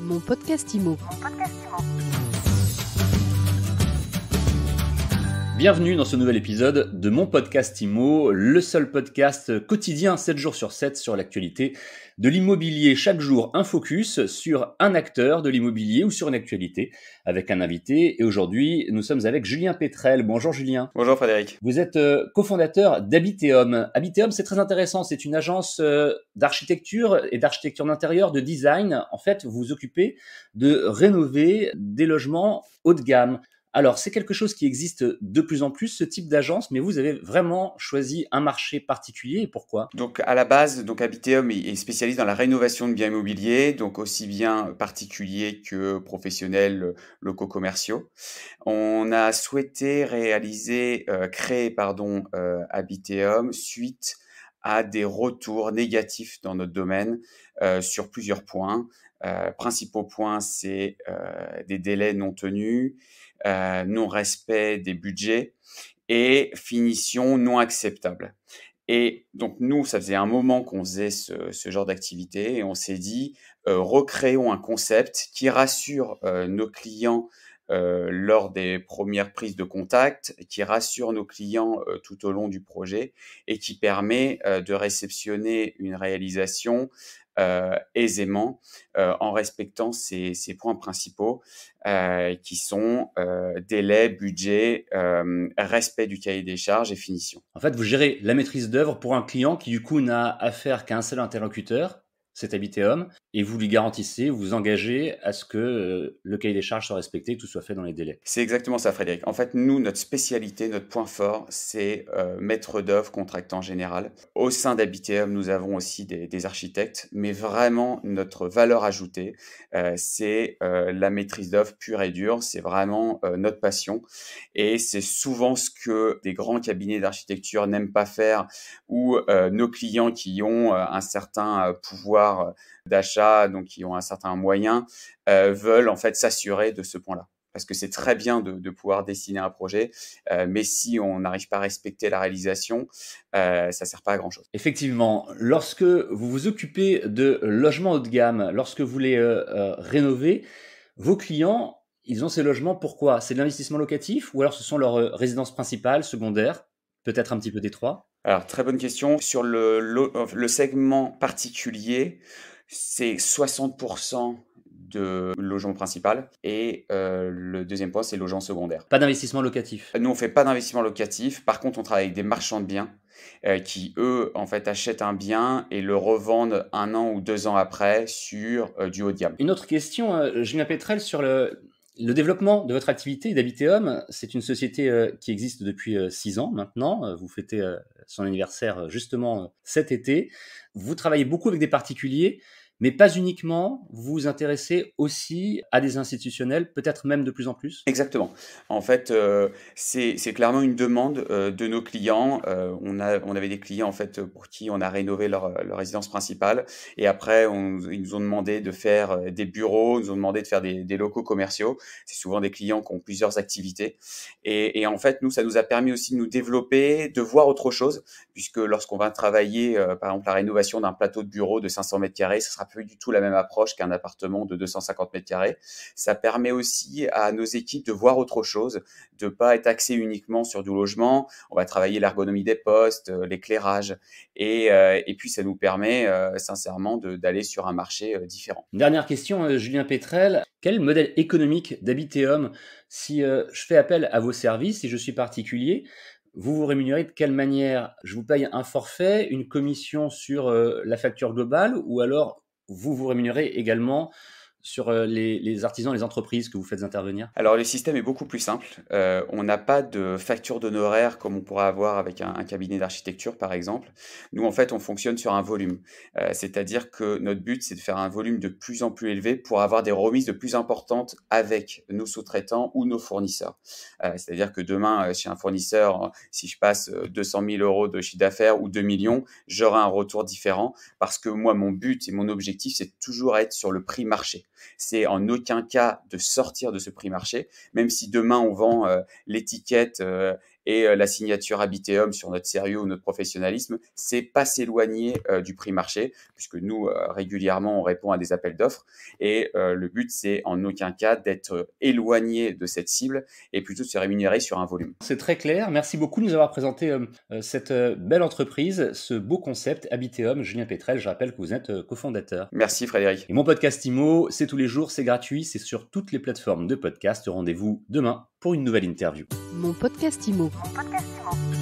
Mon podcast IMO. Bienvenue dans ce nouvel épisode de mon podcast IMO, le seul podcast quotidien 7 jours sur 7 sur l'actualité de l'immobilier. Chaque jour, un focus sur un acteur de l'immobilier ou sur une actualité avec un invité. Et aujourd'hui, nous sommes avec Julien Pétrel. Bonjour Julien. Bonjour Frédéric. Vous êtes cofondateur d'Habiteum. Habiteum, c'est très intéressant. C'est une agence d'architecture et d'architecture d'intérieur, de design. En fait, vous vous occupez de rénover des logements haut de gamme. Alors, c'est quelque chose qui existe de plus en plus, ce type d'agence, mais vous avez vraiment choisi un marché particulier et pourquoi ? Donc à la base, Habiteum est spécialiste dans la rénovation de biens immobiliers, donc aussi bien particuliers que professionnels, locaux commerciaux. On a souhaité créer Habiteum suite à des retours négatifs dans notre domaine sur plusieurs points. Principaux points, c'est des délais non tenus, non-respect des budgets et finition non acceptable. Et donc nous, ça faisait un moment qu'on faisait ce genre d'activité et on s'est dit, recréons un concept qui rassure nos clients lors des premières prises de contact, qui rassure nos clients tout au long du projet et qui permet de réceptionner une réalisation aisément en respectant ces points principaux qui sont délai, budget, respect du cahier des charges et finition. En fait, vous gérez la maîtrise d'œuvre pour un client qui du coup n'a affaire qu'à un seul interlocuteur, c'est Habiteum, et vous lui garantissez, vous engagez à ce que le cahier des charges soit respecté, que tout soit fait dans les délais. C'est exactement ça, Frédéric. En fait, nous, notre spécialité, notre point fort, c'est maître d'œuvre, contractant général. Au sein d'Habiteum, nous avons aussi des architectes, mais vraiment, notre valeur ajoutée, c'est la maîtrise d'œuvre pure et dure. C'est vraiment notre passion. Et c'est souvent ce que des grands cabinets d'architecture n'aiment pas faire ou nos clients qui ont un certain pouvoir d'achat, donc qui ont un certain moyen, veulent en fait s'assurer de ce point-là. Parce que c'est très bien de pouvoir dessiner un projet, mais si on n'arrive pas à respecter la réalisation, ça sert pas à grand-chose. Effectivement, lorsque vous vous occupez de logements haut de gamme, lorsque vous les rénovez, vos clients, ils ont ces logements pourquoi ? C'est de l'investissement locatif ou alors ce sont leurs résidences principales, secondaires, peut-être un petit peu des trois ? Alors, très bonne question. Sur le segment particulier, c'est 60% de logement principal et le deuxième point, c'est logement secondaire. Pas d'investissement locatif. Nous, on fait pas d'investissement locatif. Par contre, on travaille avec des marchands de biens qui, eux, en fait, achètent un bien et le revendent 1 an ou 2 ans après sur du haut de gamme. Une autre question, Julien Pétrel, sur le développement de votre activité d'Habiteum. C'est une société qui existe depuis 6 ans maintenant. Vous fêtez son anniversaire justement cet été. Vous travaillez beaucoup avec des particuliers, mais pas uniquement. Vous vous intéressez aussi à des institutionnels, peut-être même de plus en plus. Exactement. En fait, c'est clairement une demande de nos clients. On avait des clients en fait pour qui on a rénové leur résidence principale et après ils nous ont demandé de faire des bureaux, ils nous ont demandé de faire des locaux commerciaux. C'est souvent des clients qui ont plusieurs activités et en fait nous ça nous a permis aussi de nous développer, de voir autre chose puisque lorsqu'on va travailler par exemple la rénovation d'un plateau de bureau de 500 mètres carrés, ça sera plus du tout la même approche qu'un appartement de 250 mètres carrés. Ça permet aussi à nos équipes de voir autre chose, de pas être axé uniquement sur du logement. On va travailler l'ergonomie des postes, l'éclairage, et puis ça nous permet sincèrement d'aller sur un marché différent. Une dernière question, Julien Pétrel. Quel est le modèle économique d'Habiteum ? Si je fais appel à vos services, si je suis particulier, vous vous rémunérez de quelle manière ? Je vous paye un forfait, une commission sur la facture globale, ou alors vous vous rémunérez également sur les artisans, les entreprises que vous faites intervenir ? Alors, le système est beaucoup plus simple. On n'a pas de facture d'honoraires comme on pourrait avoir avec un cabinet d'architecture, par exemple. Nous, en fait, on fonctionne sur un volume. C'est-à-dire que notre but, c'est de faire un volume de plus en plus élevé pour avoir des remises de plus importantes avec nos sous-traitants ou nos fournisseurs. C'est-à-dire que demain, chez un fournisseur, si je passe 200 000 euros de chiffre d'affaires ou 2 millions, j'aurai un retour différent parce que moi, mon but et mon objectif, c'est toujours être sur le prix marché. C'est en aucun cas de sortir de ce prix marché, même si demain on vend l'étiquette Et la signature Habiteum sur notre sérieux ou notre professionnalisme, c'est pas s'éloigner du prix marché, puisque nous, régulièrement, on répond à des appels d'offres. Et le but, c'est en aucun cas d'être éloigné de cette cible et plutôt de se rémunérer sur un volume. C'est très clair. Merci beaucoup de nous avoir présenté cette belle entreprise, ce beau concept Habiteum. Julien Pétrel, je rappelle que vous êtes cofondateur. Merci Frédéric. Et mon podcast IMO, c'est tous les jours, c'est gratuit, c'est sur toutes les plateformes de podcast. Rendez-vous demain pour une nouvelle interview. Mon podcast IMO. Mon podcast IMO.